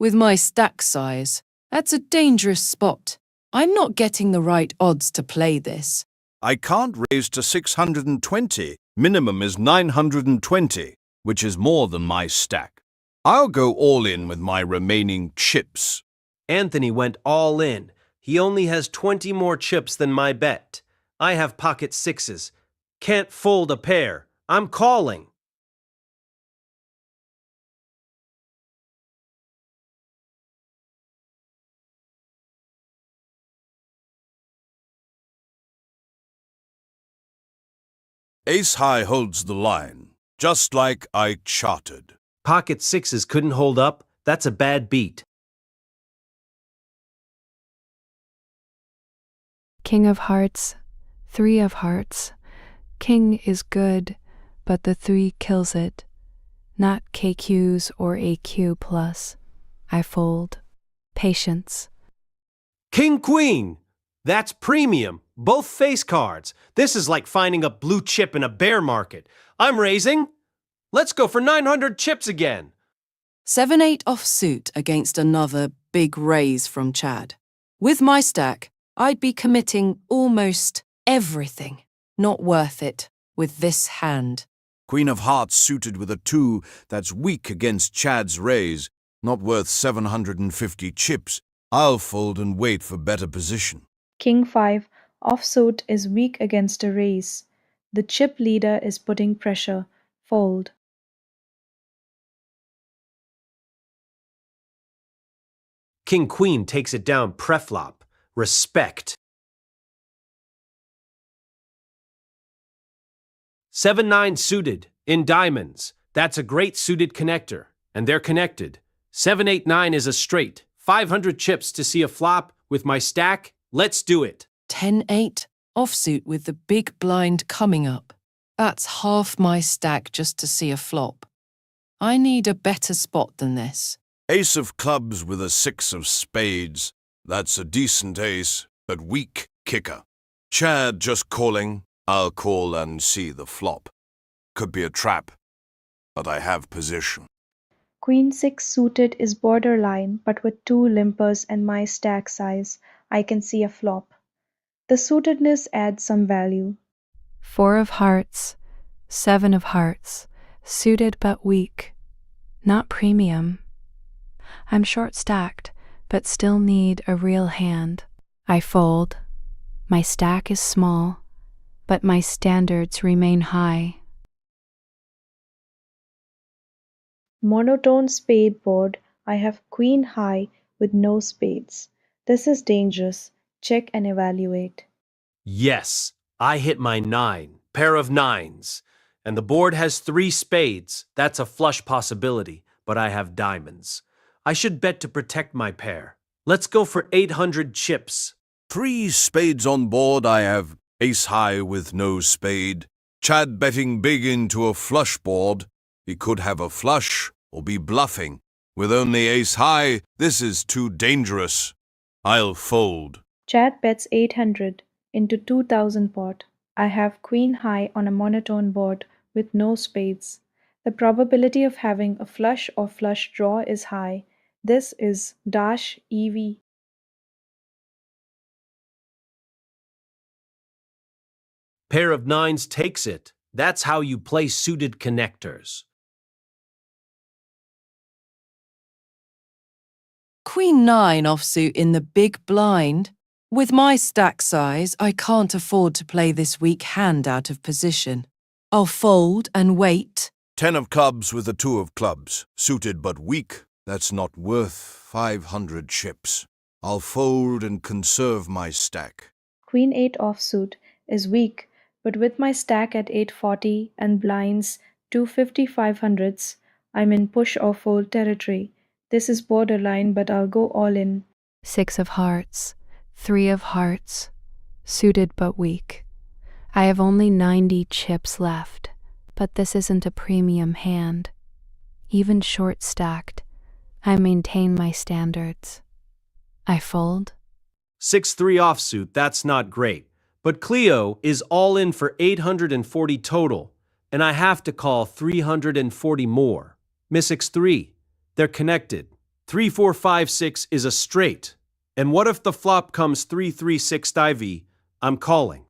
with my stack size. That's a dangerous spot. I'm not getting the right odds to play this. I can't raise to 620. Minimum is 920, which is more than my stack. I'll go all in with my remaining chips. Anthony went all in. He only has 20 more chips than my bet. I have pocket sixes. Can't fold a pair. I'm calling. Ace high holds the line, just like I charted. Pocket sixes couldn't hold up. That's a bad beat. King of hearts, three of hearts. King is good, but the three kills it. Not KQs or AQ plus. I fold. Patience. King Queen. That's premium. Both face cards. This is like finding a blue chip in a bear market. I'm raising. Let's go for 900 chips again. 7-8 offsuit against another big raise from Chad. With my stack, I'd be committing almost everything. Not worth it with this hand. Queen of hearts suited with a 2 that's weak against Chad's raise. Not worth 750 chips. I'll fold and wait for better position. King 5 offsuit is weak against a raise. The chip leader is putting pressure. Fold. King Queen takes it down preflop. Respect. 7-9 suited in diamonds. That's a great suited connector, and they're connected. 7-8-9 is a straight. 500 chips to see a flop with my stack. Let's do it. 10-8 offsuit with the big blind coming up. That's half my stack just to see a flop. I need a better spot than this. Ace of clubs with a 6 of spades. That's a decent ace, but weak kicker. Chad just calling. I'll call and see the flop. Could be a trap, but I have position. Queen 6 suited is borderline, but with 2 limpers and my stack size, I can see a flop. The suitedness adds some value. 4 of hearts, 7 of hearts. Suited but weak. Not premium. I'm short-stacked, but still need a real hand. I fold. My stack is small, but my standards remain high. Monotone spade board, I have queen high with no spades. This is dangerous. Check and evaluate. Yes, I hit my 9, pair of 9s. And the board has 3 spades. That's a flush possibility, but I have diamonds. I should bet to protect my pair. Let's go for 800 chips. 3 spades on board. I have ace high with no spade. Chad betting big into a flush board. He could have a flush or be bluffing. With only ace high, this is too dangerous. I'll fold. Chad bets 800 into 2000 pot. I have queen high on a monotone board with no spades. The probability of having a flush or flush draw is high. This is dash EV. Pair of 9s takes it. That's how you play suited connectors. Queen 9 offsuit in the big blind. With my stack size, I can't afford to play this weak hand out of position. I'll fold and wait. 10 of clubs with a 2 of clubs. Suited but weak. That's not worth 500 chips. I'll fold and conserve my stack. Queen 8 offsuit is weak, but with my stack at 840 and blinds 250 500s, I'm in push or fold territory. This is borderline, but I'll go all in. 6 of hearts, 3 of hearts. Suited but weak. I have only 90 chips left, but this isn't a premium hand. Even short-stacked, I maintain my standards. I fold. 6-3 offsuit, that's not great. But Cleo is all in for 840 total, and I have to call 340 more. Miss X3, they're connected. 3, 4, 5, 6 is a straight. And what if the flop comes 3, 3, 6 divey? I'm calling.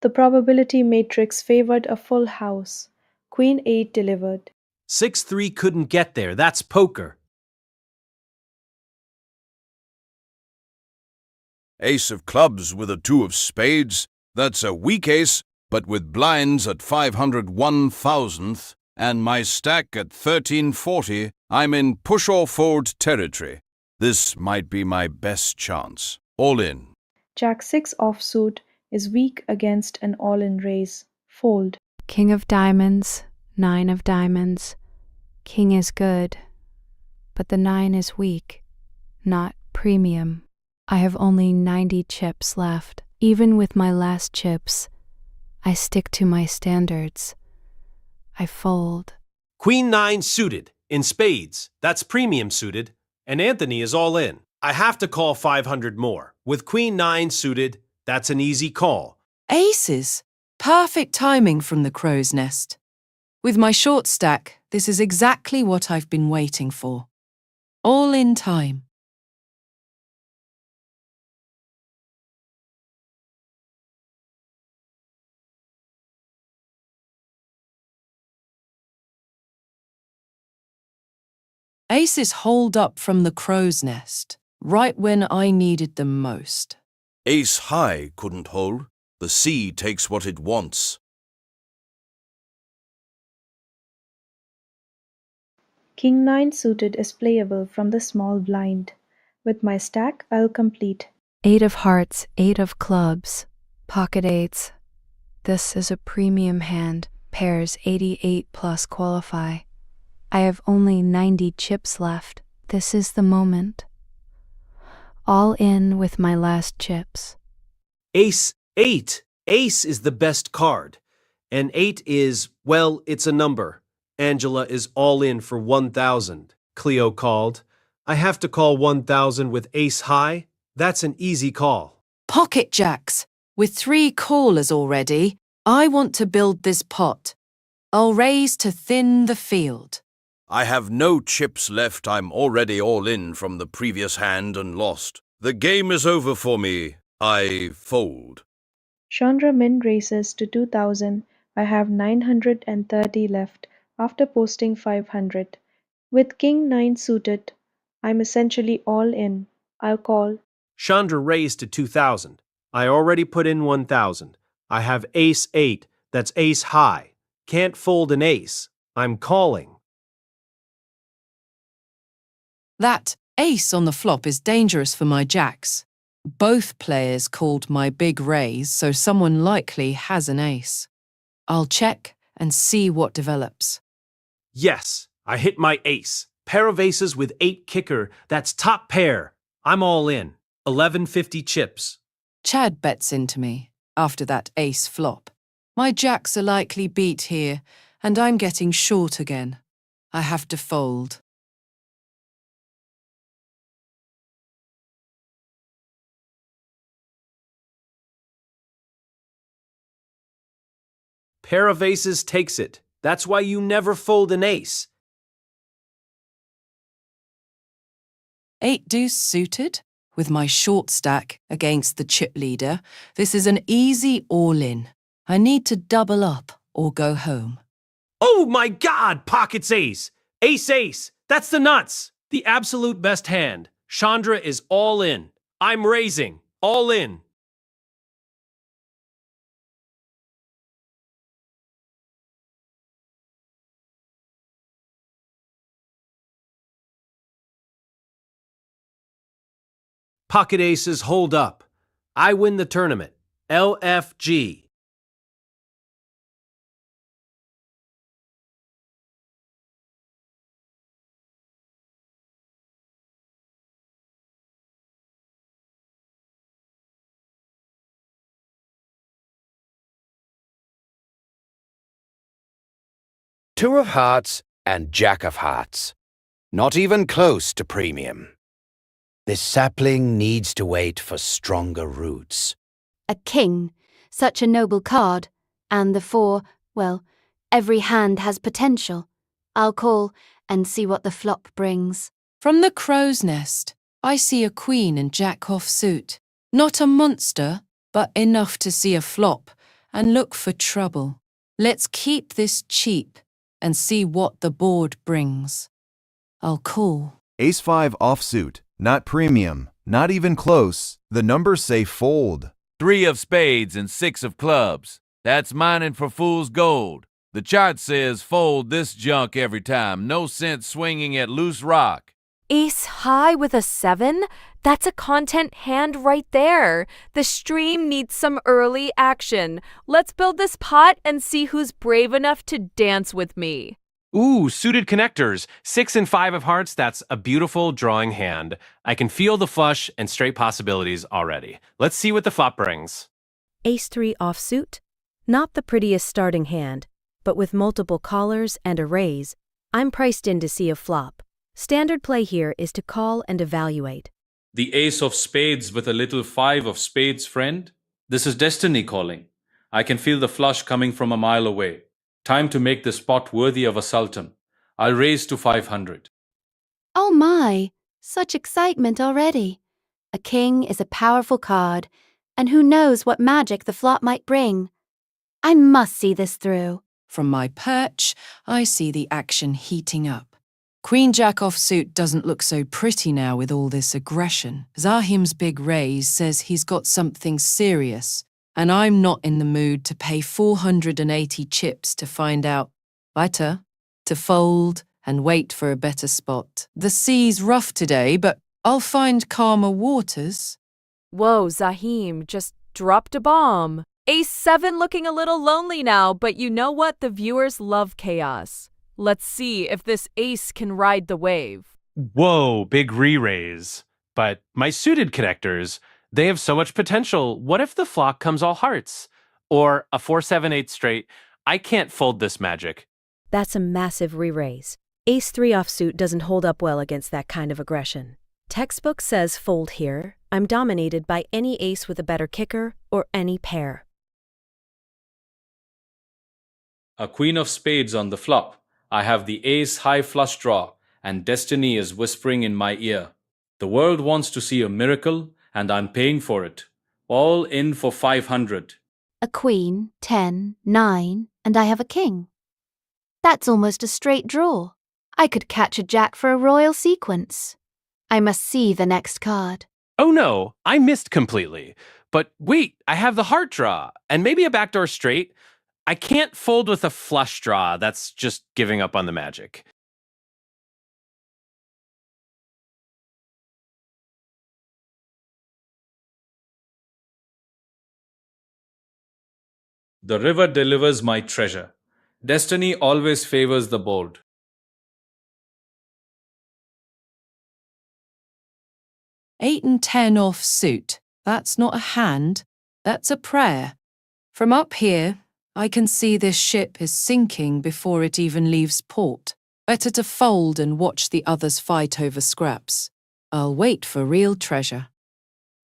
The probability matrix favored a full house. Queen 8 delivered. 6, 3 couldn't get there. That's poker. Ace of clubs with a 2 of spades. That's a weak ace, but with blinds at 501,000th and my stack at 1340, I'm in push or fold territory. This might be my best chance. All in. Jack 6 offsuit is weak against an all-in raise. Fold. King of diamonds, 9 of diamonds. King is good, but the 9 is weak, not premium. I have only 90 chips left. Even with my last chips, I stick to my standards. I fold. Queen 9 suited, in spades. That's premium suited. And Anthony is all in. I have to call 500 more. With Queen 9 suited, that's an easy call. Aces. Perfect timing from the crow's nest. With my short stack, this is exactly what I've been waiting for. All in time. Aces hold up from the crow's nest, right when I needed them most. Ace high couldn't hold. The sea takes what it wants. King 9 suited is playable from the small blind. With my stack, I'll complete. 8 of hearts, 8 of clubs. Pocket eights. This is a premium hand. Pairs 88 plus qualify. I have only 90 chips left. This is the moment. All in with my last chips. Ace 8. Ace is the best card. And 8 is, well, it's a number. Angela is all in for 1,000. Cleo called. I have to call 1,000 with ace high. That's an easy call. Pocket jacks. With 3 callers already, I want to build this pot. I'll raise to thin the field. I have no chips left. I'm already all in from the previous hand and lost. The game is over for me. I fold. Chandra min races to 2000. I have 930 left after posting 500. With King 9 suited, I'm essentially all in. I'll call. Chandra raised to 2,000. I already put in 1,000. I have ace 8. That's ace high. Can't fold an ace. I'm calling. That ace on the flop is dangerous for my jacks. Both players called my big raise, so someone likely has an ace. I'll check and see what develops. Yes, I hit my ace. Pair of aces with 8 kicker. That's top pair. I'm all in. 1150 chips. Chad bets into me after that ace flop. My jacks are likely beat here, and I'm getting short again. I have to fold. Pair of aces takes it. That's why you never fold an ace. 8 deuce suited. With my short stack against the chip leader, this is an easy all-in. I need to double up or go home. Oh my God, pockets ace. Ace ace. That's the nuts. The absolute best hand. Chandra is all in. I'm raising. All in. Pocket aces hold up. I win the tournament. LFG. Two of hearts and jack of hearts. Not even close to premium. This sapling needs to wait for stronger roots. A king, such a noble card. And the four, well, every hand has potential. I'll call and see what the flop brings. From the crow's nest, I see a queen and jack offsuit. Not a monster, but enough to see a flop and look for trouble. Let's keep this cheap and see what the board brings. I'll call. Ace-5 offsuit, not premium, not even close. The numbers say fold. 3 of spades and 6 of clubs. That's mining for fool's gold. The chart says fold this junk every time. No sense swinging at loose rock. Ace high with a 7? That's a content hand right there. The stream needs some early action. Let's build this pot and see who's brave enough to dance with me. Ooh, suited connectors. 6 and 5 of hearts, that's a beautiful drawing hand. I can feel the flush and straight possibilities already. Let's see what the flop brings. Ace-3 offsuit. Not the prettiest starting hand, but with multiple callers and a raise, I'm priced in to see a flop. Standard play here is to call and evaluate. The ace of spades with a little 5 of spades, friend. This is destiny calling. I can feel the flush coming from a mile away. Time to make this pot worthy of a sultan. I'll raise to 500. Oh my, such excitement already. A king is a powerful card, and who knows what magic the flop might bring. I must see this through. From my perch, I see the action heating up. Queen Jack offsuit doesn't look so pretty now with all this aggression. Zahim's big raise says he's got something serious, and I'm not in the mood to pay 480 chips to find out. Weiter, to fold and wait for a better spot. The sea's rough today, but I'll find calmer waters. Whoa, Zahim just dropped a bomb. Ace-7 looking a little lonely now, but you know what? The viewers love chaos. Let's see if this ace can ride the wave. Whoa, big re-raise. But my suited connectors, they have so much potential. What if the flop comes all hearts? Or a 4-7-8 straight? I can't fold this magic. That's a massive re-raise. Ace-3 offsuit doesn't hold up well against that kind of aggression. Textbook says fold here. I'm dominated by any ace with a better kicker or any pair. A queen of spades on the flop. I have the ace high flush draw, and destiny is whispering in my ear. The world wants to see a miracle, and I'm paying for it. All in for 500. A queen, 10, 9, and I have a king. That's almost a straight draw. I could catch a jack for a royal sequence. I must see the next card. Oh no, I missed completely. But wait, I have the heart draw, and maybe a backdoor straight. I can't fold with a flush draw. That's just giving up on the magic. The river delivers my treasure. Destiny always favors the bold. Eight and 10 offsuit. That's not a hand, that's a prayer. From up here, I can see this ship is sinking before it even leaves port. Better to fold and watch the others fight over scraps. I'll wait for real treasure.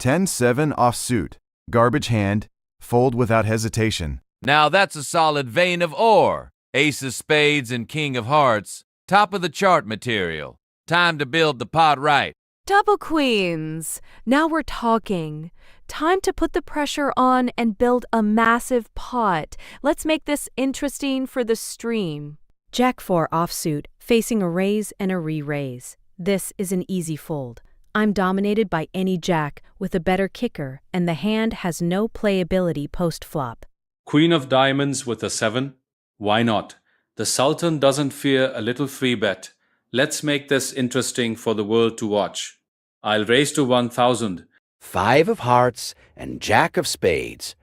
10-7 offsuit, garbage hand, fold without hesitation. Now that's a solid vein of ore. Ace of spades and king of hearts. Top of the chart material. Time to build the pot right. Double queens. Now we're talking. Time to put the pressure on and build a massive pot. Let's make this interesting for the stream. Jack-4 offsuit, facing a raise and a re-raise. This is an easy fold. I'm dominated by any jack with a better kicker, and the hand has no playability post-flop. Queen of diamonds with a 7. Why not? The sultan doesn't fear a little free bet. Let's make this interesting for the world to watch. I'll raise to 1,000. 5 of hearts and jack of spades.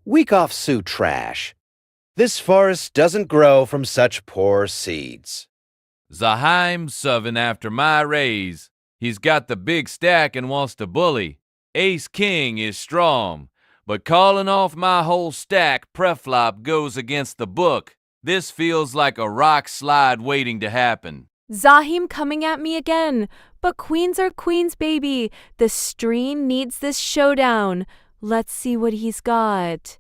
Weak offsuit trash. This forest doesn't grow from such poor seeds. Zahim's serving after my raise. He's got the big stack and wants to bully. Ace-king is strong, but calling off my whole stack preflop goes against the book. This feels like a rock slide waiting to happen. Zahim coming at me again. But queens are queens, baby. The stream needs this showdown. Let's see what he's got.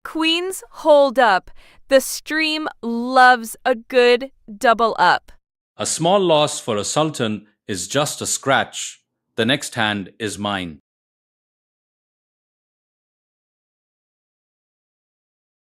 Queens, hold up. The stream loves a good double up. A small loss for a sultan is just a scratch. The next hand is mine.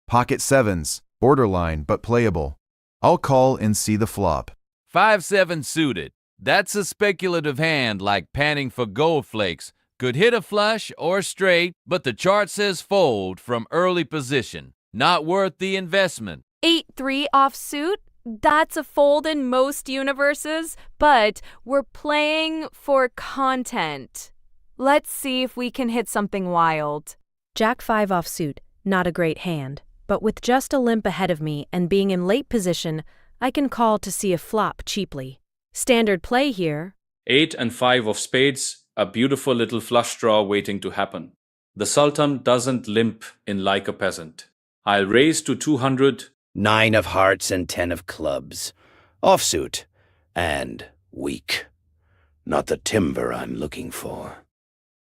Pocket sevens, borderline but playable. I'll call and see the flop. 5-7 suited. That's a speculative hand like panning for gold flakes. Could hit a flush or straight, but the chart says fold from early position. Not worth the investment. 8-3 offsuit. That's a fold in most universes, but we're playing for content. Let's see if we can hit something wild. Jack 5 offsuit, not a great hand, but with just a limp ahead of me and being in late position, I can call to see a flop cheaply. Standard play here. 8 and 5 of spades, a beautiful little flush draw waiting to happen. The sultan doesn't limp in like a peasant. I'll raise to 200. 9 of hearts and 10 of clubs. Offsuit. And weak. Not the timber I'm looking for.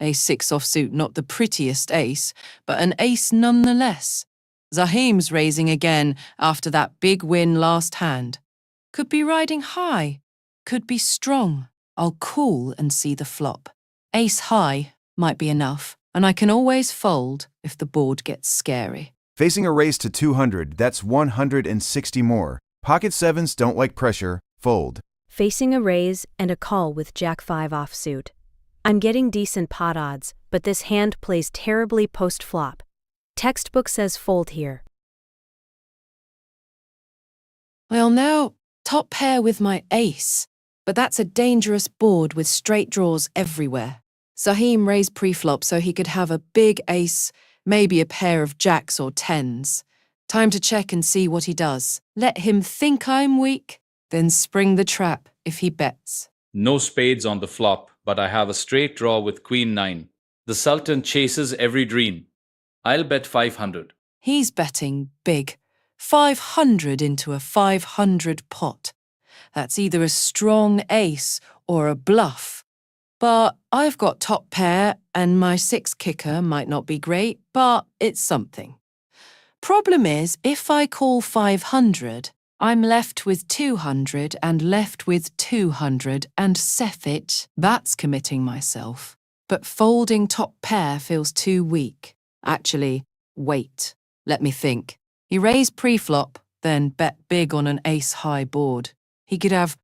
Ace-6 offsuit, not the prettiest ace, but an ace nonetheless. Zahim's raising again after that big win last hand. Could be riding high, could be strong. I'll call and see the flop. Ace high might be enough, and I can always fold if the board gets scary. Facing a raise to 200, that's 160 more. Pocket sevens don't like pressure, fold. Facing a raise and a call with Jack 5 offsuit. I'm getting decent pot odds, but this hand plays terribly post-flop. Textbook says fold here. I'll now top pair with my ace, but that's a dangerous board with straight draws everywhere. Zahim raised pre-flop so he could have a big ace, maybe a pair of jacks or tens. Time to check and see what he does. Let him think I'm weak, then spring the trap if he bets. No spades on the flop, but I have a straight draw with queen 9. The sultan chases every dream. I'll bet 500. He's betting big. 500 into a 500 pot. That's either a strong ace or a bluff. But I've got top pair and my 6 kicker might not be great, but it's something. Problem is, if I call 500, I'm left with 200 and left with 200 and Seth it. That's committing myself. But folding top pair feels too weak. Actually, wait. Let me think. He raised pre-flop, then bet big on an ace-high board. He could have...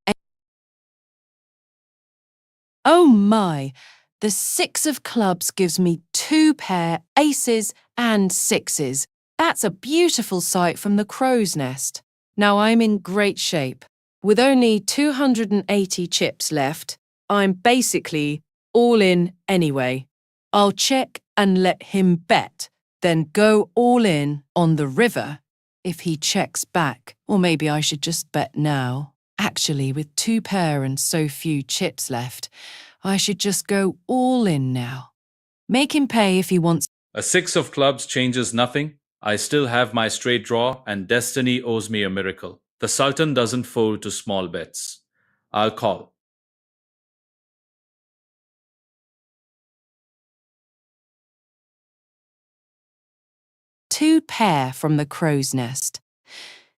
Oh my! The 6 of clubs gives me 2 pair aces and 6s. That's a beautiful sight from the crow's nest. Now I'm in great shape. With only 280 chips left, I'm basically all in anyway. I'll check and let him bet, then go all in on the river if he checks back. Or maybe I should just bet now. Actually, with 2 pair and so few chips left, I should just go all in now. Make him pay if he wants. A 6 of clubs changes nothing. I still have my straight draw and destiny owes me a miracle. The sultan doesn't fold to small bets. I'll call. Two pair from the crow's nest.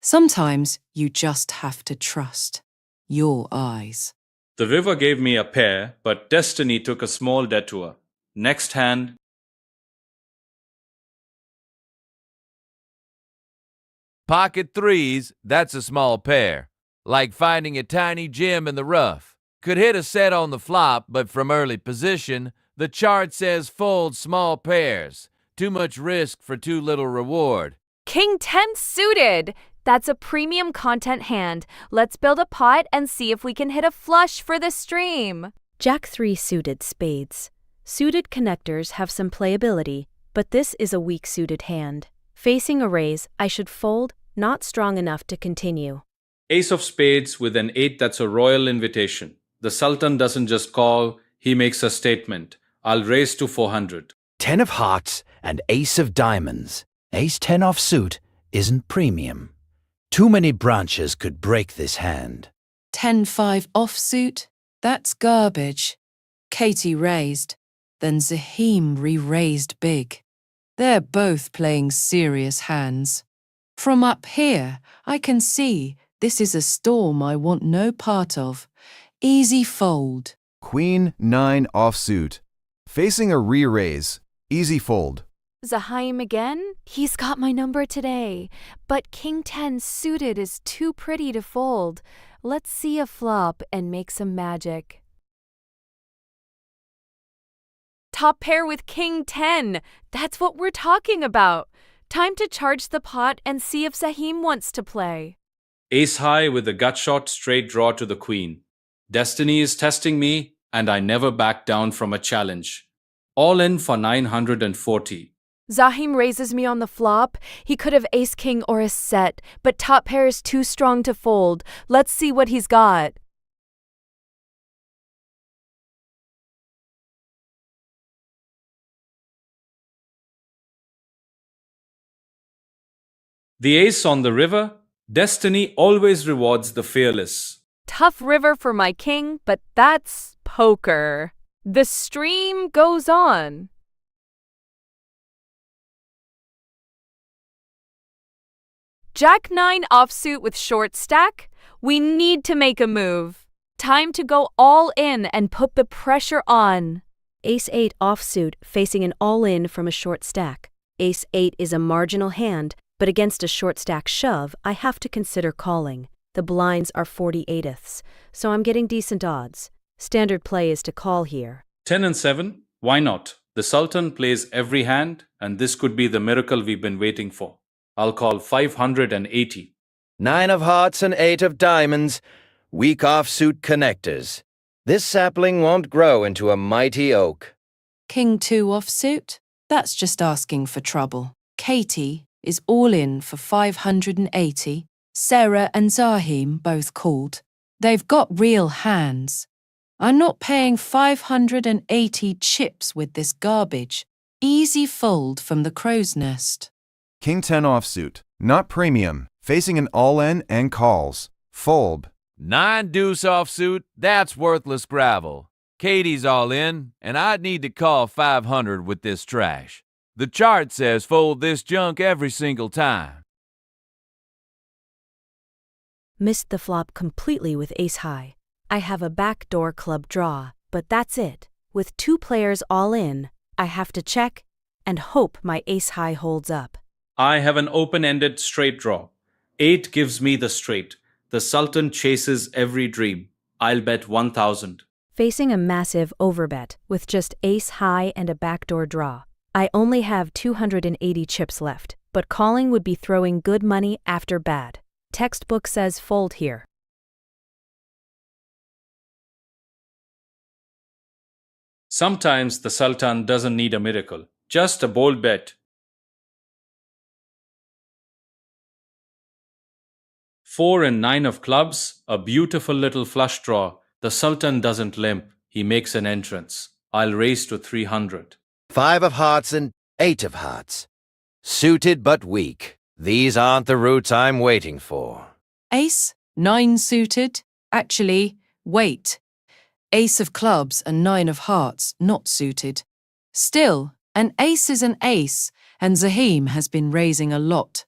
Sometimes you just have to trust your eyes. The river gave me a pair, but destiny took a small detour. Next hand. Pocket threes, that's a small pair. Like finding a tiny gem in the rough. Could hit a set on the flop, but from early position, the chart says fold small pairs. Too much risk for too little reward. King 10 suited. That's a premium content hand. Let's build a pot and see if we can hit a flush for the stream. Jack 3 suited spades. Suited connectors have some playability, but this is a weak suited hand. Facing a raise, I should fold, not strong enough to continue. Ace of spades with an 8 that's a royal invitation. The sultan doesn't just call, he makes a statement. I'll raise to 400. 10 of hearts and ace of diamonds. Ace 10 offsuit isn't premium. Too many branches could break this hand. 10-5 offsuit? That's garbage. Katie raised. Then Zahim re-raised big. They're both playing serious hands. From up here, I can see this is a storm I want no part of. Easy fold. Queen 9 offsuit. Facing a re-raise. Easy fold. Zahim again? He's got my number today. But King 10 suited is too pretty to fold. Let's see a flop and make some magic. Top pair with King 10. That's what we're talking about. Time to charge the pot and see if Zahim wants to play. Ace high with a gut shot straight draw to the queen. Destiny is testing me, and I never back down from a challenge. All in for 940. Zahim raises me on the flop. He could have ace king or a set, but top pair is too strong to fold. Let's see what he's got. The ace on the river, destiny always rewards the fearless. Tough river for my king, but that's poker. The stream goes on. Jack 9 offsuit with short stack. We need to make a move. Time to go all in and put the pressure on. Ace 8 offsuit facing an all-in from a short stack. Ace 8 is a marginal hand, but against a short stack shove, I have to consider calling. The blinds are 48ths, so I'm getting decent odds. Standard play is to call here. 10 and 7, why not? The Sultan plays every hand, and this could be the miracle we've been waiting for. I'll call 580. 9 of hearts and 8 of diamonds. Weak offsuit connectors. This sapling won't grow into a mighty oak. King 2 offsuit? That's just asking for trouble. Katie is all in for 580. Sarah and Zahim both called. They've got real hands. I'm not paying 580 chips with this garbage. Easy fold from the crow's nest. King 10 offsuit. Not premium. Facing an all-in and calls. Fold. 9 deuce offsuit, that's worthless gravel. Katie's all in, and I'd need to call 500 with this trash. The chart says fold this junk every single time. Missed the flop completely with ace high. I have a backdoor club draw, but that's it. With 2 players all in, I have to check and hope my ace high holds up. I have an open-ended straight draw. 8 gives me the straight. The Sultan chases every dream. I'll bet 1,000. Facing a massive overbet with just ace high and a backdoor draw. I only have 280 chips left, but calling would be throwing good money after bad. Textbook says fold here. Sometimes the Sultan doesn't need a miracle, just a bold bet. 4 and 9 of clubs, a beautiful little flush draw. The Sultan doesn't limp, he makes an entrance. I'll raise to 300. 5 of hearts and 8 of hearts. Suited but weak. These aren't the roots I'm waiting for. Ace, 9 suited. Actually, wait. Ace of clubs and 9 of hearts not suited. Still, an ace is an ace, and Zahim has been raising a lot.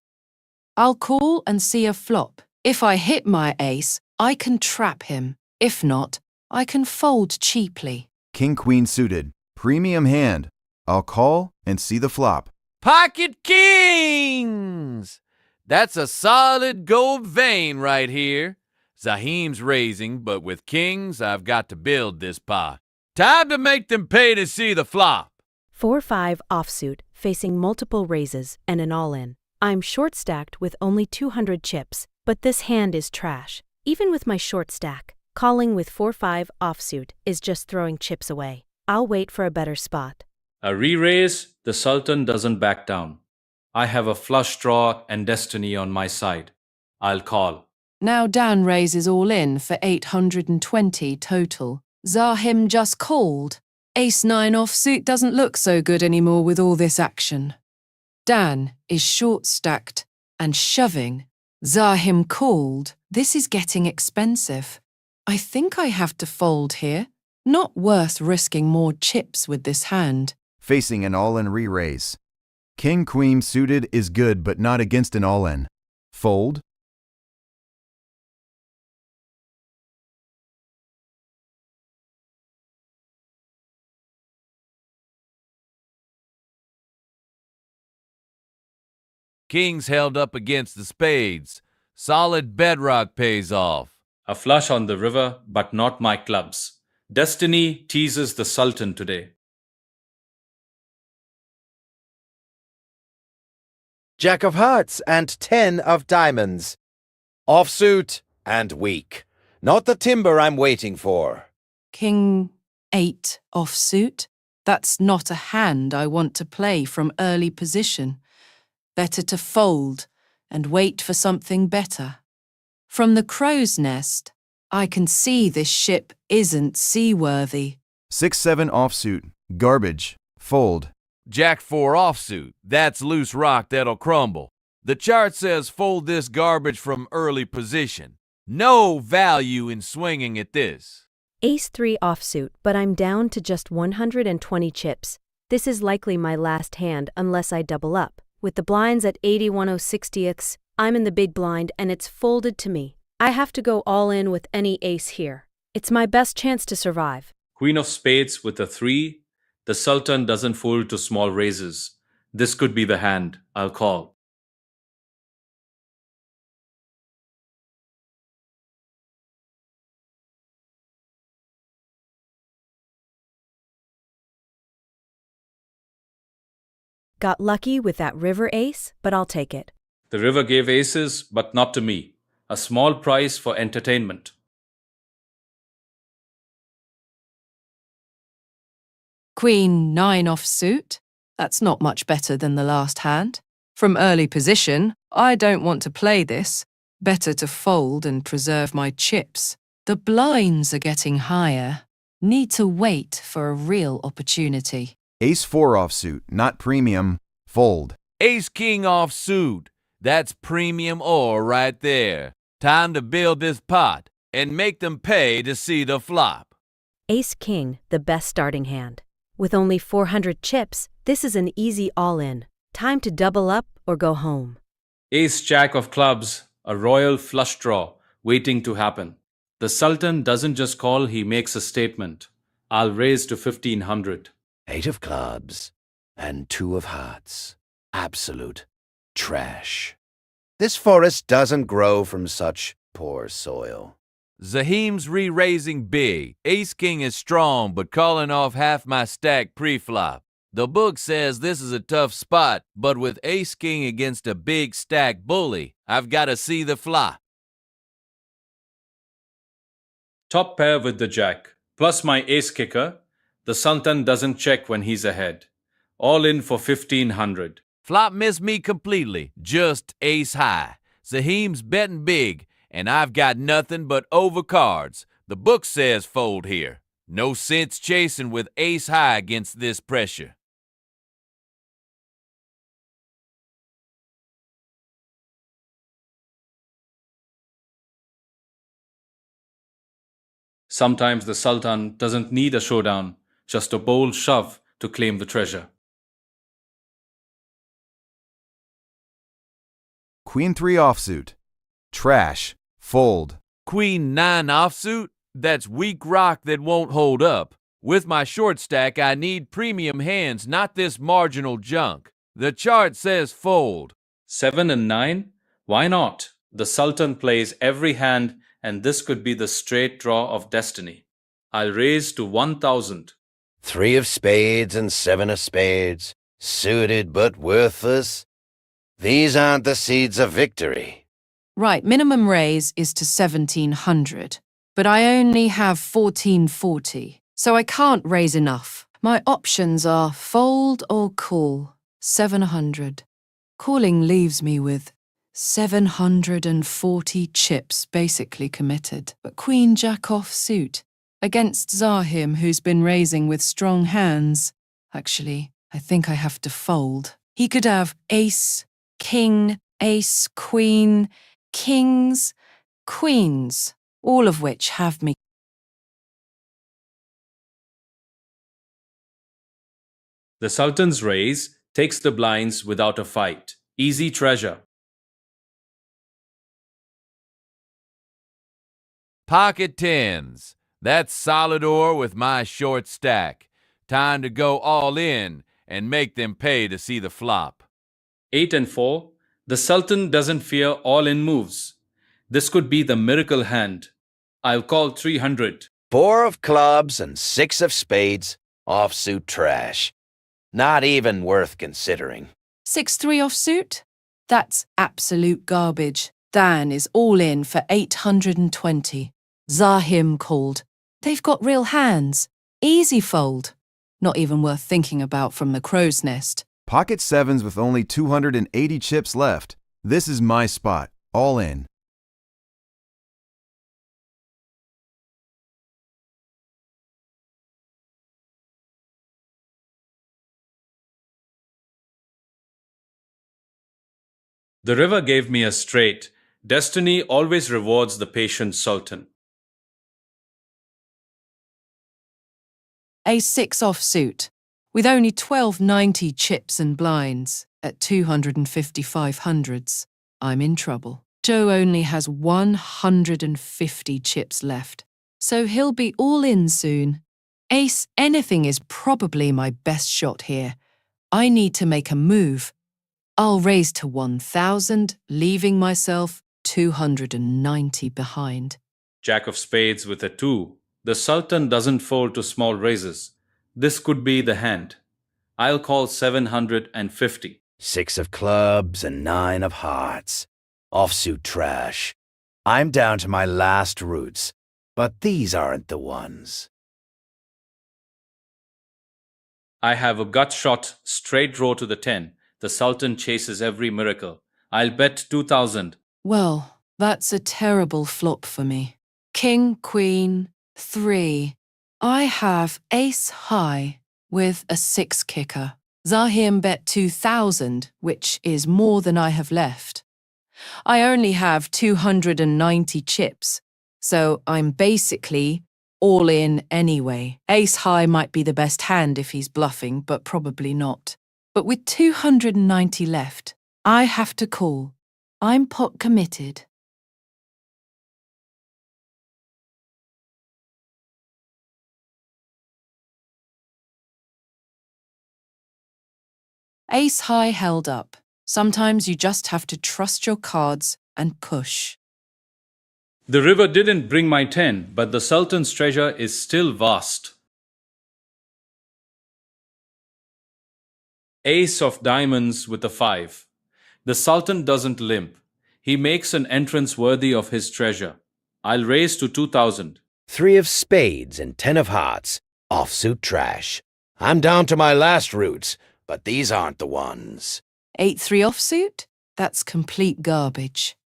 I'll call and see a flop. If I hit my ace, I can trap him. If not, I can fold cheaply. King Queen suited. Premium hand. I'll call and see the flop. Pocket kings! That's a solid gold vein right here. Zahim's raising, but with kings, I've got to build this pot. Time to make them pay to see the flop. 4-5 offsuit, facing multiple raises and an all-in. I'm short-stacked with only 200 chips, but this hand is trash. Even with my short stack, calling with 4-5 offsuit is just throwing chips away. I'll wait for a better spot. A re-raise, the Sultan doesn't back down. I have a flush draw and destiny on my side. I'll call. Now Dan raises all in for 820 total. Zahim just called. Ace-9 offsuit doesn't look so good anymore with all this action. Dan is short-stacked and shoving. Zahim called. This is getting expensive. I think I have to fold here. Not worth risking more chips with this hand. Facing an all-in re-raise. King-queen suited is good but not against an all-in. Fold. King's held up against the spades. Solid bedrock pays off. A flush on the river, but not my clubs. Destiny teases the Sultan today. Jack of hearts and 10 of diamonds. Offsuit and weak. Not the timber I'm waiting for. King-8 offsuit. That's not a hand I want to play from early position. Better to fold and wait for something better. From the crow's nest, I can see this ship isn't seaworthy. 6-7 offsuit. Garbage. Fold. Jack-4 offsuit. That's loose rock that'll crumble. The chart says fold this garbage from early position. No value in swinging at this. Ace-3 offsuit, but I'm down to just 120 chips. This is likely my last hand unless I double up. With the blinds at 81/60ths, I'm in the big blind and it's folded to me. I have to go all in with any ace here. It's my best chance to survive. Queen of spades with a 3. The Sultan doesn't fold to small raises. This could be the hand. I'll call. Got lucky with that river ace, but I'll take it. The river gave aces, but not to me. A small price for entertainment. Queen-9 offsuit. That's not much better than the last hand. From early position, I don't want to play this. Better to fold and preserve my chips. The blinds are getting higher. Need to wait for a real opportunity. Ace-4 offsuit. Not premium. Fold. Ace-King offsuit. That's premium ore right there. Time to build this pot and make them pay to see the flop. Ace-King, the best starting hand. With only 400 chips, this is an easy all-in. Time to double up or go home. Ace-Jack of clubs, a royal flush draw, waiting to happen. The Sultan doesn't just call, he makes a statement. I'll raise to 1500. 8 of clubs and 2 of hearts. Absolute trash. This forest doesn't grow from such poor soil. Zahim's re-raising big. Ace-King is strong, but calling off half my stack pre-flop. The book says this is a tough spot, but with Ace-King against a big stack bully, I've got to see the flop. Top pair with the Jack, plus my ace kicker. The Sultan doesn't check when he's ahead. All in for 1500. Flop missed me completely, just ace high. Zahim's betting big, and I've got nothing but overcards. The book says fold here. No sense chasing with ace high against this pressure. Sometimes the Sultan doesn't need a showdown, just a bold shove to claim the treasure. Queen-3 offsuit. Trash. Fold. Queen-9 offsuit? That's weak rock that won't hold up. With my short stack, I need premium hands, not this marginal junk. The chart says fold. 7 and 9? Why not? The Sultan plays every hand, and this could be the straight draw of destiny. I'll raise to 1000. 3 of spades and 7 of spades. Suited but worthless. These aren't the seeds of victory. Right, minimum raise is to 1700, but I only have 1440, so I can't raise enough. My options are fold or call, 700. Calling leaves me with 740 chips basically committed, but Queen-Jack offsuit. against Zahim, who's been raising with strong hands. Actually, I think I have to fold. He could have ace, king, ace, queen, kings, queens, all of which have me. The Sultan's raise takes the blinds without a fight. Easy treasure. Pocket tens. That's solid ore with my short stack. Time to go all in and make them pay to see the flop. 8 and 4. The Sultan doesn't fear all-in moves. This could be the miracle hand. I'll call 300. 4 of clubs and 6 of spades. Offsuit trash. Not even worth considering. 6-3 offsuit? That's absolute garbage. Dan is all in for 820. Zahim called. They've got real hands. Easy fold. Not even worth thinking about from the crow's nest. Pocket sevens with only 280 chips left. This is my spot. All in. The river gave me a straight. Destiny always rewards the patient Sultan. Ace-6 offsuit. With only 1290 chips and blinds at 255 hundreds, I'm in trouble. Joe only has 150 chips left, so he'll be all in soon. Ace anything is probably my best shot here. I need to make a move. I'll raise to 1,000, leaving myself 290 behind. Jack of spades with a 2. The Sultan doesn't fold to small raises. This could be the hand. I'll call 750. 6 of clubs and 9 of hearts. Offsuit trash. I'm down to my last roots, but these aren't the ones. I have a gut shot straight draw to the 10. The Sultan chases every miracle. I'll bet 2,000. Well, that's a terrible flop for me. King, queen, 3. I have ace high with a 6 kicker. Zahim bet 2,000, which is more than I have left. I only have 290 chips, so I'm basically all in anyway. Ace high might be the best hand if he's bluffing, but probably not. But with 290 left, I have to call. I'm pot committed. Ace high held up. Sometimes you just have to trust your cards and push. The river didn't bring my 10, but the Sultan's treasure is still vast. Ace of diamonds with a 5. The Sultan doesn't limp. He makes an entrance worthy of his treasure. I'll raise to 2,000. 3 of spades and 10 of hearts. Offsuit trash. I'm down to my last roots, but these aren't the ones. 8-3 offsuit? That's complete garbage.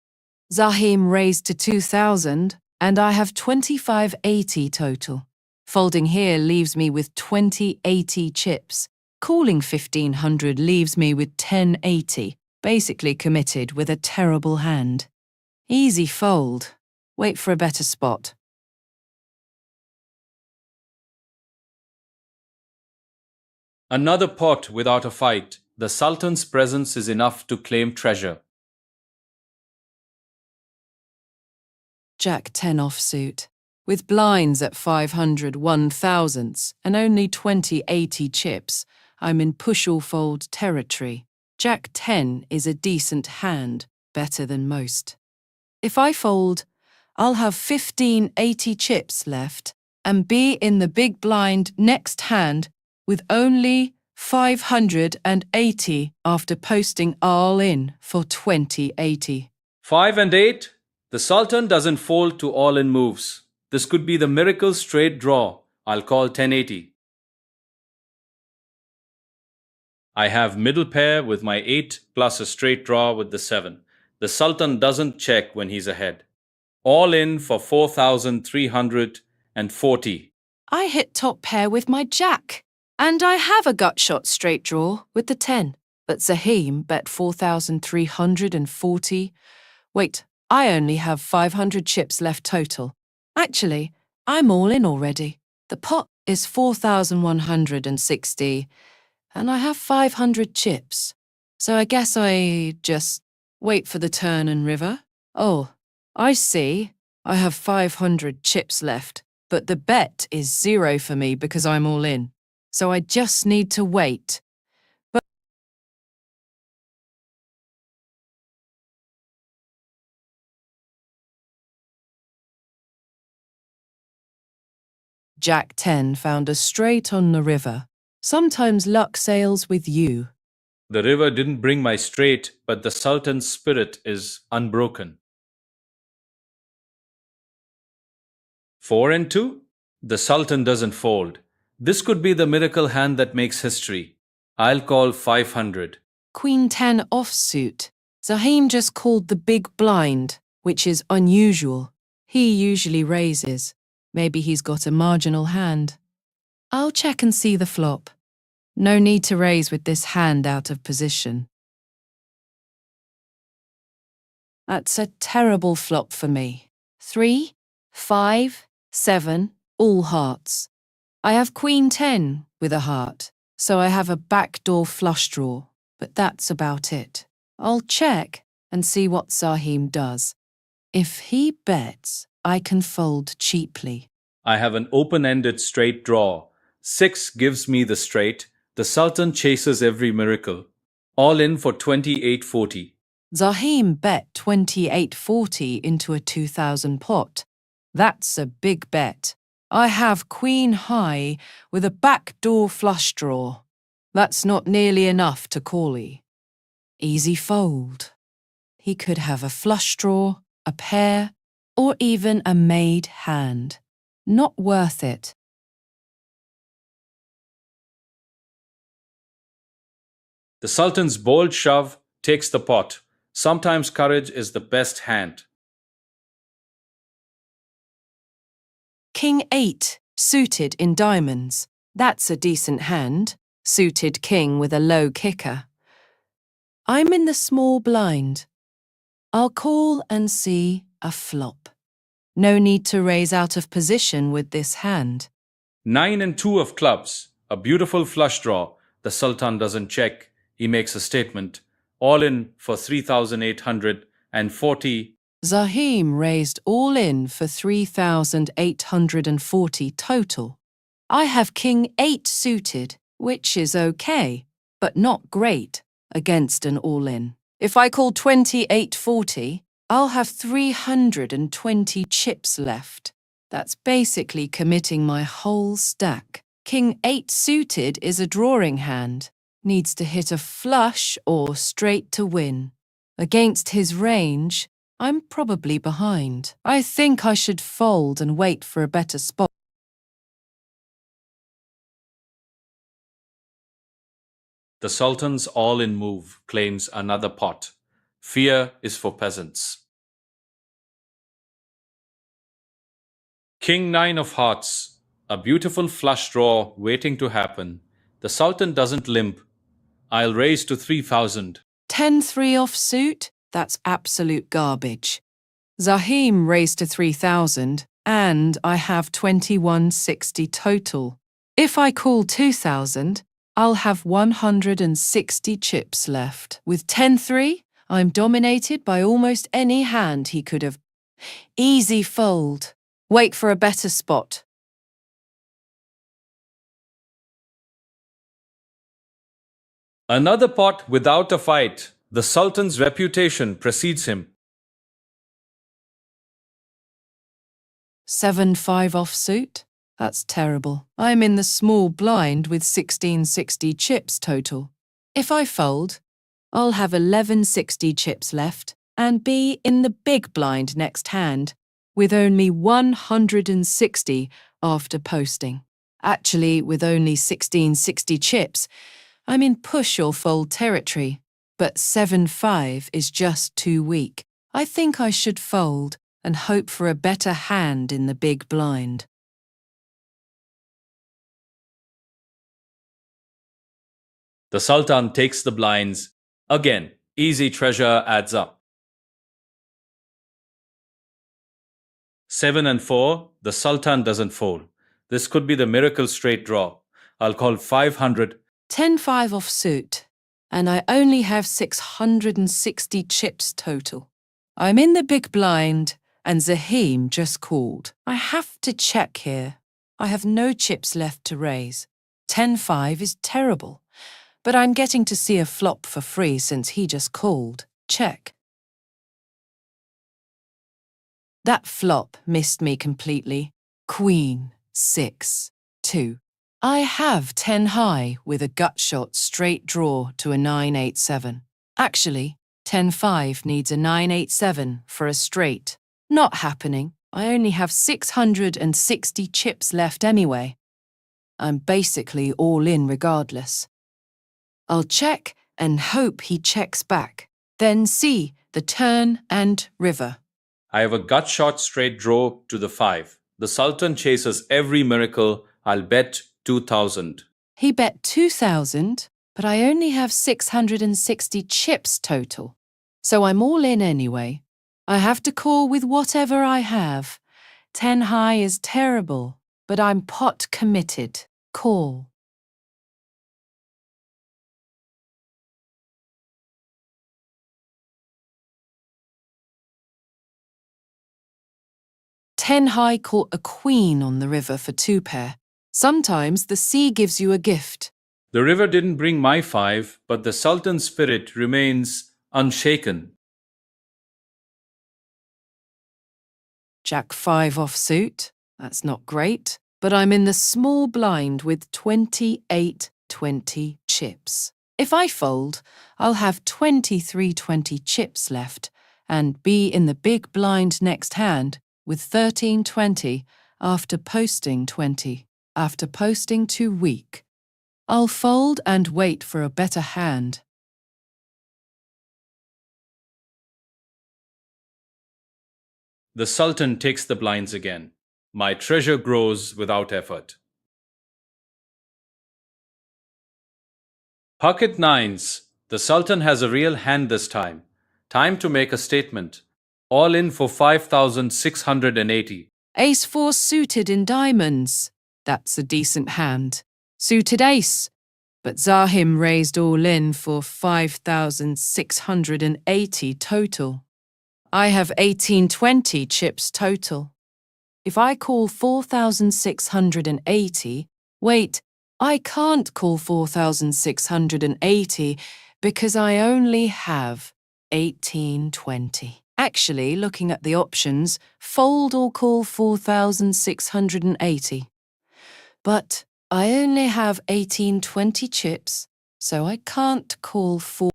Zahim raised to 2,000, and I have 2580 total. Folding here leaves me with 2080 chips. Calling 1,500 leaves me with 1080, basically committed with a terrible hand. Easy fold. Wait for a better spot. Another pot without a fight. The Sultan's presence is enough to claim treasure. Jack 10 offsuit. With blinds at 500 1,000s and only 2080 chips, I'm in push-or-fold territory. Jack 10 is a decent hand, better than most. If I fold, I'll have 1580 chips left and be in the big blind next hand with only 580 after posting all in for 2080. 5 and 8. The Sultan doesn't fold to all-in moves. This could be the miracle straight draw. I'll call 1080. I have middle pair with my 8 plus a straight draw with the 7. The Sultan doesn't check when he's ahead. All in for 4,300 and 40. I hit top pair with my jack, and I have a gut shot straight draw with the 10. But Zahim bet 4,340. Wait, I only have 500 chips left total. Actually, I'm all in already. The pot is 4,160, and I have 500 chips. So I guess I just wait for the turn and river. Oh, I see. I have 500 chips left, but the bet is 0 for me because I'm all in. So I just need to wait. But Jack 10 found a straight on the river. Sometimes luck sails with you. The river didn't bring my straight, but the Sultan's spirit is unbroken. 4 and 2? The Sultan doesn't fold. This could be the miracle hand that makes history. I'll call 500. Queen 10 offsuit. Zahim just called the big blind, which is unusual. He usually raises. Maybe he's got a marginal hand. I'll check and see the flop. No need to raise with this hand out of position. That's a terrible flop for me. 3, 5, 7, all hearts. I have Queen 10 with a heart, so I have a backdoor flush draw, but that's about it. I'll check and see what Zahim does. If he bets, I can fold cheaply. I have an open-ended straight draw. 6 gives me the straight. The Sultan chases every miracle. All in for 2840. Zahim bet 2840 into a 2,000 pot. That's a big bet. I have Queen high with a backdoor flush draw. That's not nearly enough to call-y. Easy fold. He could have a flush draw, a pair, or even a made hand. Not worth it. The Sultan's bold shove takes the pot. Sometimes courage is the best hand. King 8, suited in diamonds. That's a decent hand. Suited king with a low kicker. I'm in the small blind. I'll call and see a flop. No need to raise out of position with this hand. 9 and 2 of clubs. A beautiful flush draw. The Sultan doesn't check. He makes a statement. All in for 3,840. Zahim raised all in for 3,840 total. I have King 8 suited, which is okay, but not great, against an all-in. If I call 2840, I'll have 320 chips left. That's basically committing my whole stack. King 8 suited is a drawing hand. Needs to hit a flush or straight to win. Against his range, I'm probably behind. I think I should fold and wait for a better spot. The Sultan's all-in move claims another pot. Fear is for peasants. King 9 of hearts. A beautiful flush draw waiting to happen. The Sultan doesn't limp. I'll raise to 3,000. 10-3 offsuit? That's absolute garbage. Zahim raised to 3,000, and I have 2160 total. If I call 2,000, I'll have 160 chips left. With 10-3, I'm dominated by almost any hand he could have. Easy fold. Wait for a better spot. Another pot without a fight. The Sultan's reputation precedes him. 7-5 offsuit? That's terrible. I'm in the small blind with 1660 chips total. If I fold, I'll have 1160 chips left and be in the big blind next hand with only 160 after posting. Actually, with only 1660 chips, I'm in push or fold territory, but 7-5 is just too weak. I think I should fold and hope for a better hand in the big blind. The Sultan takes the blinds. Again, easy treasure adds up. 7 and 4, the Sultan doesn't fold. This could be the miracle straight draw. I'll call 500. 10-5 offsuit, and I only have 660 chips total. I'm in the big blind, and Zahim just called. I have to check here. I have no chips left to raise. 10-5 is terrible, but I'm getting to see a flop for free since he just called. Check. That flop missed me completely. Queen, 6, 2. I have 10 high with a gut shot straight draw to a 9-8-7. Actually, 10-5 needs a 9-8-7 for a straight. Not happening. I only have 660 chips left anyway. I'm basically all in regardless. I'll check and hope he checks back. Then see the turn and river. I have a gut shot straight draw to the 5. The Sultan chases every miracle. I'll bet 2,000. He bet 2,000, but I only have 660 chips total. So I'm all in anyway. I have to call with whatever I have. 10 high is terrible, but I'm pot committed. Call. Ten high caught a queen on the river for 2 pair. Sometimes the sea gives you a gift. The river didn't bring my 5, but the Sultan's spirit remains unshaken. Jack 5 offsuit. That's not great, but I'm in the small blind with 28-20 chips. If I fold, I'll have 23-20 chips left and be in the big blind next hand with 13-20 after posting 20. After posting too weak. I'll fold and wait for a better hand. The Sultan takes the blinds again. My treasure grows without effort. Pocket 9s. The Sultan has a real hand this time. Time to make a statement. All in for 5,680. Ace 4 suited in diamonds. That's a decent hand. Suited ace. But Zahim raised all in for 5,680 total. I have 18-20 chips total. If I call 4,680, wait, I can't call 4,680 because I only have 18-20. Actually, looking at the options, fold or call 4,680. But I only have 18-20 chips, so I can't call 4.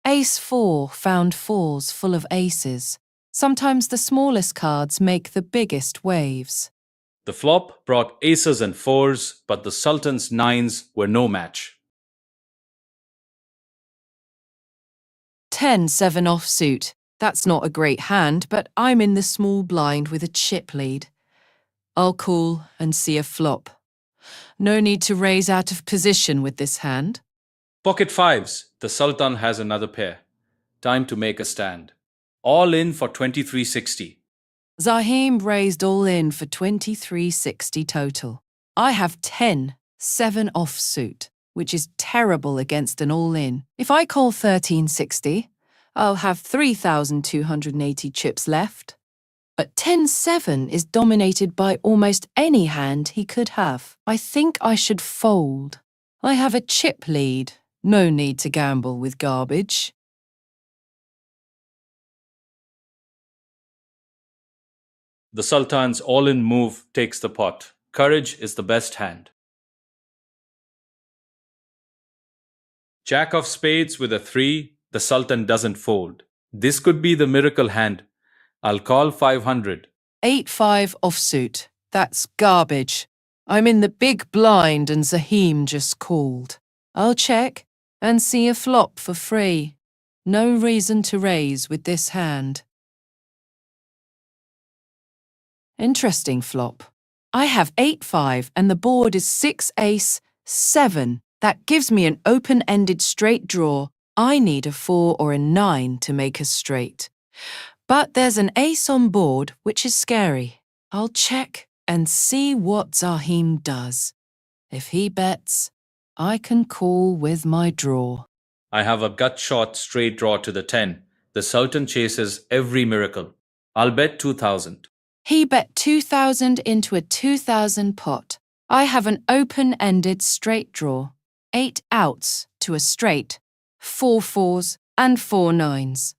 Ace 4 found 4s full of aces. Sometimes the smallest cards make the biggest waves. The flop brought aces and 4s, but the Sultan's 9s were no match. 10-7 offsuit. That's not a great hand, but I'm in the small blind with a chip lead. I'll call and see a flop. No need to raise out of position with this hand. Pocket 5s. The Sultan has another pair. Time to make a stand. All in for 2360. Zahim raised all in for 2360 total. I have 10-7 offsuit, which is terrible against an all-in. If I call 1360, I'll have 3,280 chips left. But 10-7 is dominated by almost any hand he could have. I think I should fold. I have a chip lead. No need to gamble with garbage. The Sultan's all-in move takes the pot. Courage is the best hand. Jack of spades with a 3, the Sultan doesn't fold. This could be the miracle hand. I'll call 500. 8-5 offsuit. That's garbage. I'm in the big blind and Zahim just called. I'll check and see a flop for free. No reason to raise with this hand. Interesting flop. I have 8-5 and the board is 6-ace-7. That gives me an open-ended straight draw. I need a 4 or a 9 to make a straight. But there's an ace on board, which is scary. I'll check and see what Zahim does. If he bets, I can call with my draw. I have a gut shot straight draw to the 10. The Sultan chases every miracle. I'll bet 2,000. He bet 2,000 into a 2,000 pot. I have an open-ended straight draw. 8 outs to a straight, 4 fours and 4 nines.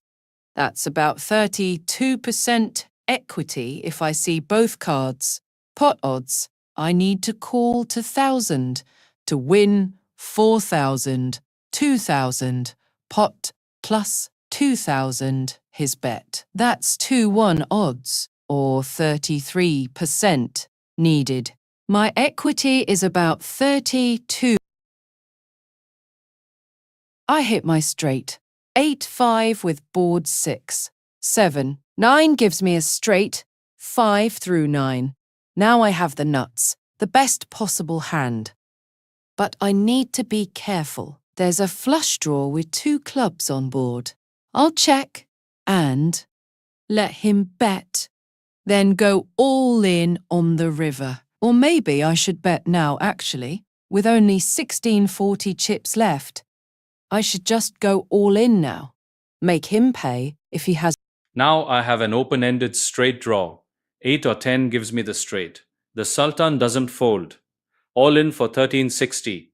That's about 32% equity if I see both cards. Pot odds, I need to call to 1,000 to win 4,000, 2,000, pot plus 2,000, his bet. That's 2-1 odds, or 33% needed. My equity is about 32. I hit my straight. 8-5 with board 6. 7. 9 gives me a straight. 5 through 9. Now I have the nuts, the best possible hand. But I need to be careful. There's a flush draw with 2 clubs on board. I'll check and let him bet. Then go all in on the river. Or maybe I should bet now actually, with only 1640 chips left. I should just go all in now. Make him pay if he has. Now I have an open-ended straight draw. 8 or 10 gives me the straight. The Sultan doesn't fold. All in for 1360.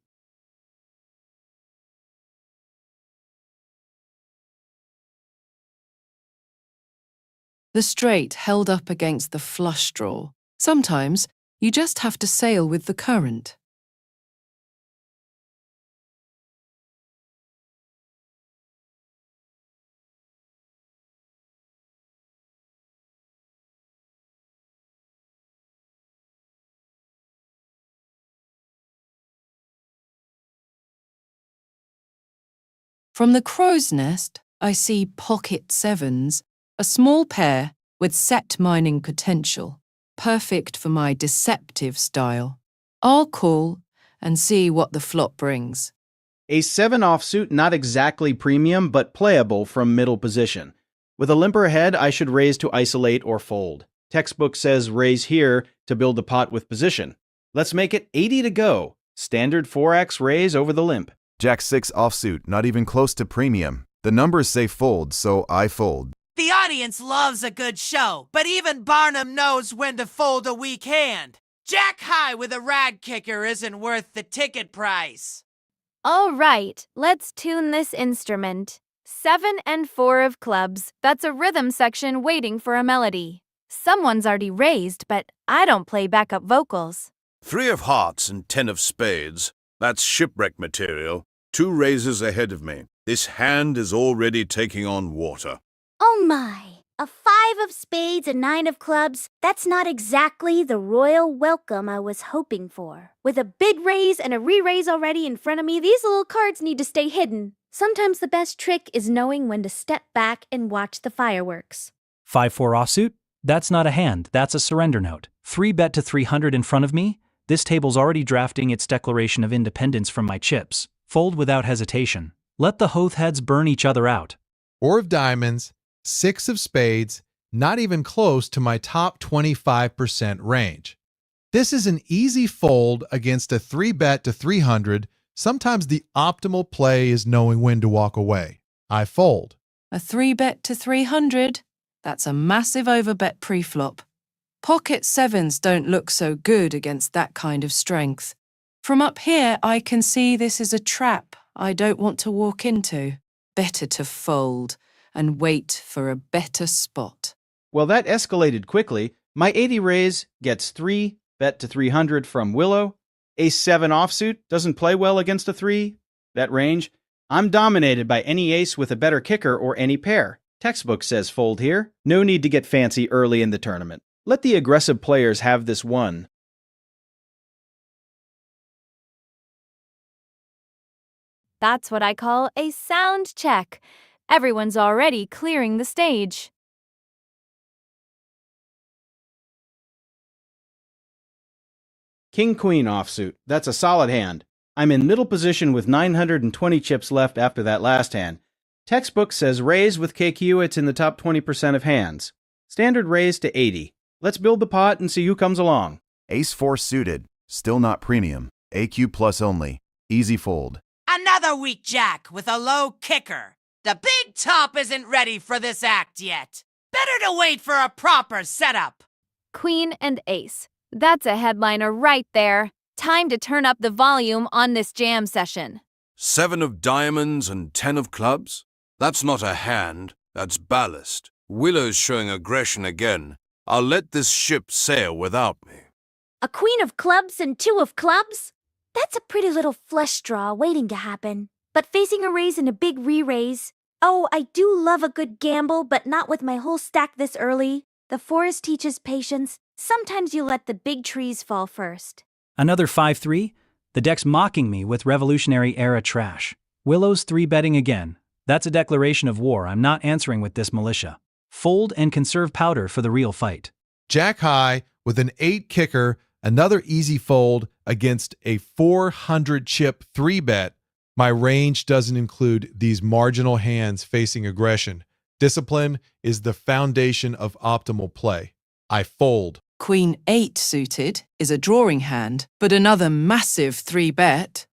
The straight held up against the flush draw. Sometimes you just have to sail with the current. From the crow's nest, I see pocket sevens, a small pair with set mining potential, perfect for my deceptive style. I'll call and see what the flop brings. A 7 offsuit not exactly premium, but playable from middle position. With a limper head, I should raise to isolate or fold. Textbook says raise here to build the pot with position. Let's make it 80 to go. Standard 4x raise over the limp. Jack 6 offsuit, not even close to premium. The numbers say fold, so I fold. The audience loves a good show, but even Barnum knows when to fold a weak hand. Jack high with a rag kicker isn't worth the ticket price. All right, let's tune this instrument. 7 and 4 of clubs. That's a rhythm section waiting for a melody. Someone's already raised, but I don't play backup vocals. 3 of hearts and 10 of spades. That's shipwreck material. 2 raises ahead of me. This hand is already taking on water. Oh my! A 5 of spades and 9 of clubs? That's not exactly the royal welcome I was hoping for. With a big raise and a re-raise already in front of me, these little cards need to stay hidden. Sometimes the best trick is knowing when to step back and watch the fireworks. 5-4 offsuit? That's not a hand, that's a surrender note. 3 bet to 300 in front of me? This table's already drafting its declaration of independence from my chips. Fold without hesitation. Let the Hoth heads burn each other out. 4 of diamonds, 6 of spades, not even close to my top 25% range. This is an easy fold against a 3 bet to 300. Sometimes the optimal play is knowing when to walk away. I fold. A 3 bet to 300? That's a massive overbet pre-flop. Pocket sevens don't look so good against that kind of strength. From up here, I can see this is a trap I don't want to walk into. Better to fold and wait for a better spot. Well, that escalated quickly. My 80 raise gets 3 bet to 300 from Willow. Ace 7 offsuit doesn't play well against a 3. That range. I'm dominated by any ace with a better kicker or any pair. Textbook says fold here. No need to get fancy early in the tournament. Let the aggressive players have this one. That's what I call a sound check. Everyone's already clearing the stage. King-Queen offsuit. That's a solid hand. I'm in middle position with 920 chips left after that last hand. Textbook says raise with KQ, it's in the top 20% of hands. Standard raise to 80. Let's build the pot and see who comes along. Ace 4 suited, still not premium. AQ plus only. Easy fold. Another weak jack with a low kicker. The big top isn't ready for this act yet. Better to wait for a proper setup. Queen and ace. That's a headliner right there. Time to turn up the volume on this jam session. 7 of diamonds and 10 of clubs? That's not a hand, that's ballast. Willow's showing aggression again. I'll let this ship sail without me. A queen of clubs and 2 of clubs? That's a pretty little flush draw waiting to happen. But facing a raise and a big re-raise. Oh, I do love a good gamble, but not with my whole stack this early. The forest teaches patience. Sometimes you let the big trees fall first. Another 5-3? The deck's mocking me with Revolutionary Era trash. Willow's 3-betting again. That's a declaration of war. I'm not answering with this militia. Fold and conserve powder for the real fight. Jack high with an 8 kicker, another easy fold against a 400 chip 3-bet. My range doesn't include these marginal hands facing aggression. Discipline is the foundation of optimal play. I fold. Queen 8 suited is a drawing hand, but another massive 3-bet.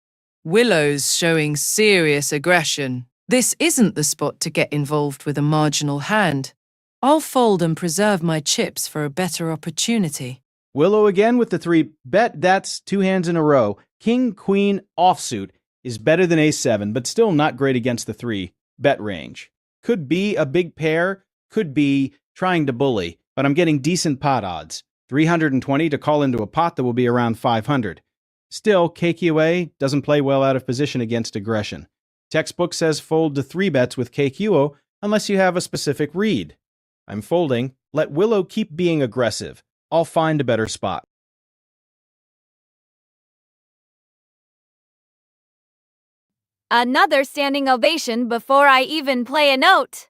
Willow's showing serious aggression. This isn't the spot to get involved with a marginal hand. I'll fold and preserve my chips for a better opportunity. Willow again with the 3-bet. That's 2 hands in a row. King-Queen offsuit is better than Ace-7, but still not great against the 3-bet range. Could be a big pair, could be trying to bully, but I'm getting decent pot odds. 320 to call into a pot that will be around 500. Still, KQA doesn't play well out of position against aggression. Textbook says fold to 3-bets with KQO unless you have a specific read. I'm folding. Let Willow keep being aggressive. I'll find a better spot. Another standing ovation before I even play a note.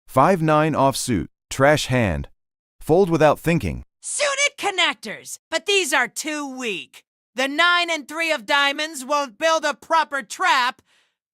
Five 9 offsuit, trash hand. Fold without thinking. Suited connectors, but these are too weak. The 9 and 3 of diamonds won't build a proper trap.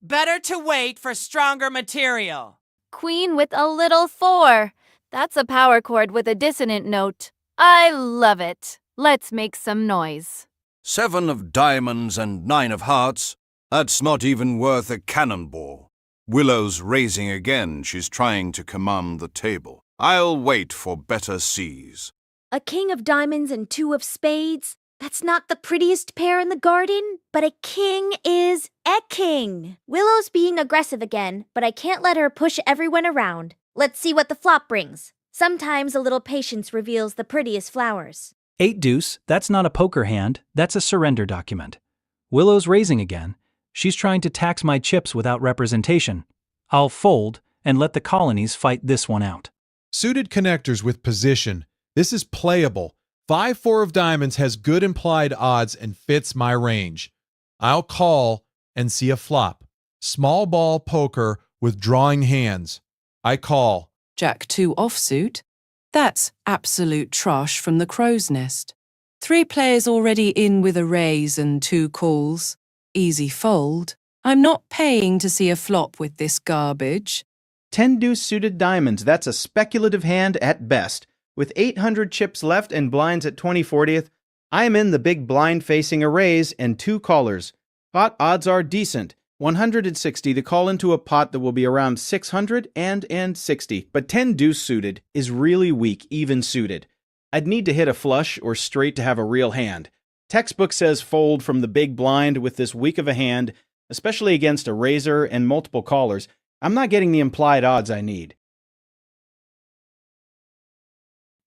Better to wait for stronger material. Queen with a little 4. That's a power chord with a dissonant note. I love it. Let's make some noise. 7 of diamonds and 9 of hearts? That's not even worth a cannonball. Willow's raising again. She's trying to command the table. I'll wait for better seas. A king of diamonds and 2 of spades? That's not the prettiest pair in the garden, but a king is a king. Willow's being aggressive again, but I can't let her push everyone around. Let's see what the flop brings. Sometimes a little patience reveals the prettiest flowers. 8 deuce, that's not a poker hand, that's a surrender document. Willow's raising again. She's trying to tax my chips without representation. I'll fold and let the colonies fight this one out. Suited connectors with position. This is playable. 5-4 of diamonds has good implied odds and fits my range. I'll call and see a flop. Small ball poker with drawing hands. I call. Jack 2 offsuit? That's absolute trash from the crow's nest. 3 players already in with a raise and 2 calls. Easy fold. I'm not paying to see a flop with this garbage. 10 deuce suited diamonds. That's a speculative hand at best. With 800 chips left and blinds at 20/40th, I am in the big blind facing a raise and 2 callers. Pot odds are decent. 160 to call into a pot that will be around 600 and 60. But 10 deuce suited is really weak, even suited. I'd need to hit a flush or straight to have a real hand. Textbook says fold from the big blind with this weak of a hand, especially against a raiser and multiple callers. I'm not getting the implied odds I need.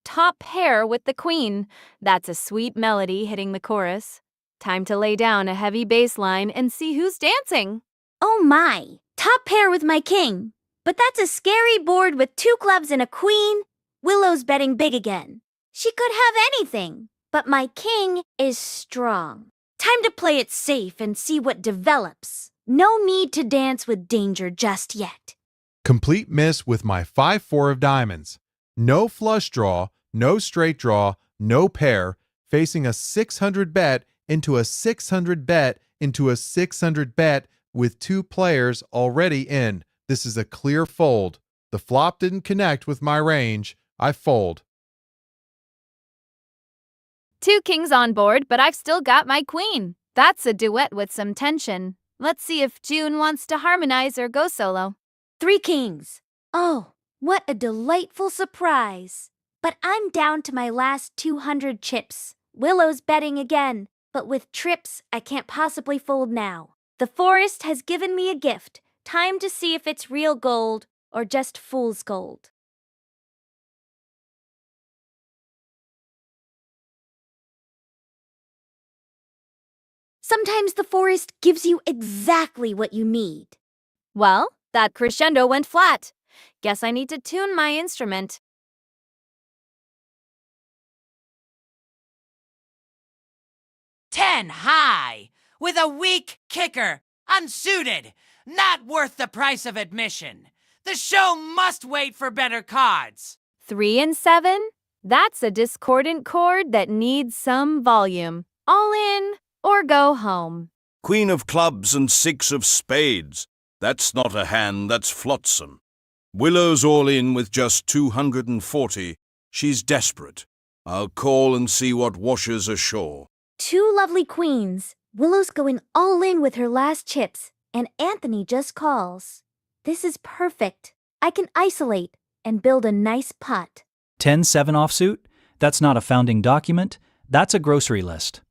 Top pair with the queen. That's a sweet melody hitting the chorus. Time to lay down a heavy bass line and see who's dancing. Oh my! Top pair with my king. But that's a scary board with 2 clubs and a queen. Willow's betting big again. She could have anything, but my king is strong. Time to play it safe and see what develops. No need to dance with danger just yet. Complete miss with my 5-4 of diamonds. No flush draw, no straight draw, no pair, facing a 600 bet into a 600 bet into a 600 bet with 2 players already in. This is a clear fold. The flop didn't connect with my range. I fold. 2 kings on board, but I've still got my queen. That's a duet with some tension. Let's see if June wants to harmonize or go solo. 3 kings. Oh, what a delightful surprise. But I'm down to my last 200 chips. Willow's betting again, but with trips, I can't possibly fold now. The forest has given me a gift. Time to see if it's real gold or just fool's gold. Sometimes the forest gives you exactly what you need. Well, that crescendo went flat. Guess I need to tune my instrument. Ten high, with a weak kicker, unsuited, not worth the price of admission. The show must wait for better cards. 3 and 7? That's a discordant chord that needs some volume. All in or go home. Queen of clubs and 6 of spades. That's not a hand, that's flotsam. Willow's all in with just 240. She's desperate. I'll call and see what washes ashore. 2 lovely queens. Willow's going all in with her last chips, and Anthony just calls. This is perfect. I can isolate and build a nice pot. 10-7 offsuit? That's not a founding document. That's a grocery list.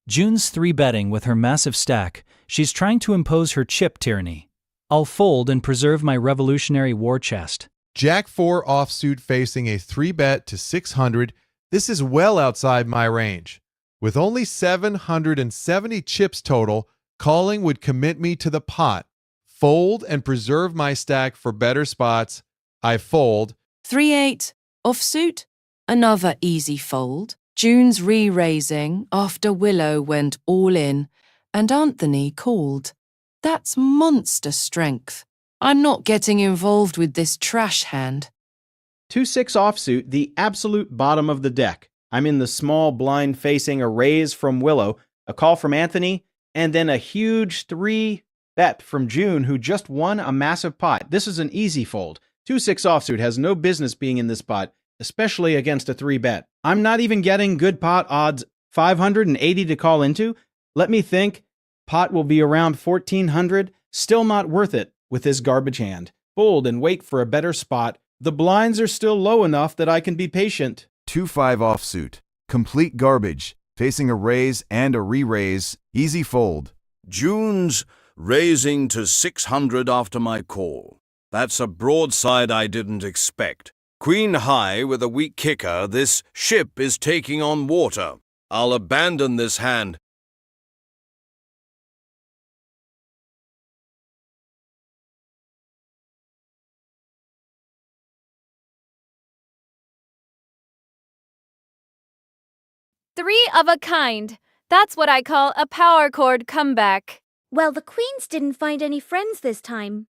June's 3-betting with her massive stack. She's trying to impose her chip tyranny. I'll fold and preserve my Revolutionary War chest. Jack 4 offsuit facing a 3-bet to 600. This is well outside my range. With only 770 chips total, calling would commit me to the pot. Fold and preserve my stack for better spots. I fold. 3-8 offsuit. Another easy fold. June's re-raising after Willow went all in, and Anthony called. That's monster strength. I'm not getting involved with this trash hand. 2-6 offsuit, the absolute bottom of the deck. I'm in the small blind facing a raise from Willow, a call from Anthony, and then a huge 3-bet from June, who just won a massive pot. This is an easy fold. 2-6 offsuit has no business being in this pot, especially against a 3-bet. I'm not even getting good pot odds 580 to call into. Let me think. Pot will be around 1400. Still not worth it with this garbage hand. Fold and wait for a better spot. The blinds are still low enough that I can be patient. 2-5 offsuit. Complete garbage. Facing a raise and a re-raise. Easy fold. June's raising to 600 after my call. That's a broadside I didn't expect. Queen high with a weak kicker. This ship is taking on water. I'll abandon this hand. Three of a kind. That's what I call a power chord comeback. Well, the queens didn't find any friends this time.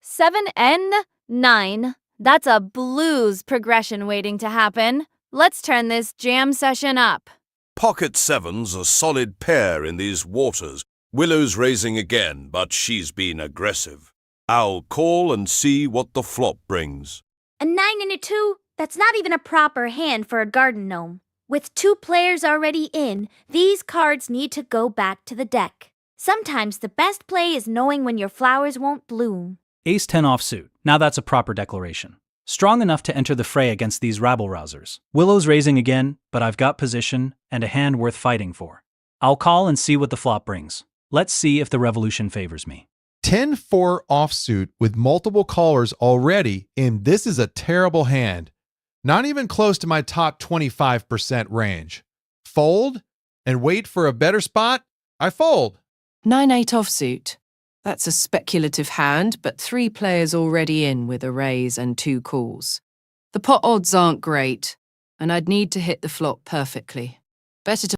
Seven and 9. That's a blues progression waiting to happen. Let's turn this jam session up. Pocket 7's a solid pair in these waters. Willow's raising again, but she's been aggressive. I'll call and see what the flop brings. A 9 and a 2? That's not even a proper hand for a garden gnome. With 2 players already in, these cards need to go back to the deck. Sometimes the best play is knowing when your flowers won't bloom. Ace-10 offsuit. Now that's a proper declaration. Strong enough to enter the fray against these rabble-rousers. Willow's raising again, but I've got position and a hand worth fighting for. I'll call and see what the flop brings. Let's see if the revolution favors me. 10-4 offsuit with multiple callers already, and this is a terrible hand. Not even close to my top 25% range. Fold and wait for a better spot? I fold. 9-8 offsuit. That's a speculative hand, but 3 players already in with a raise and 2 calls. The pot odds aren't great. and I'd need to hit the flop perfectly. Better to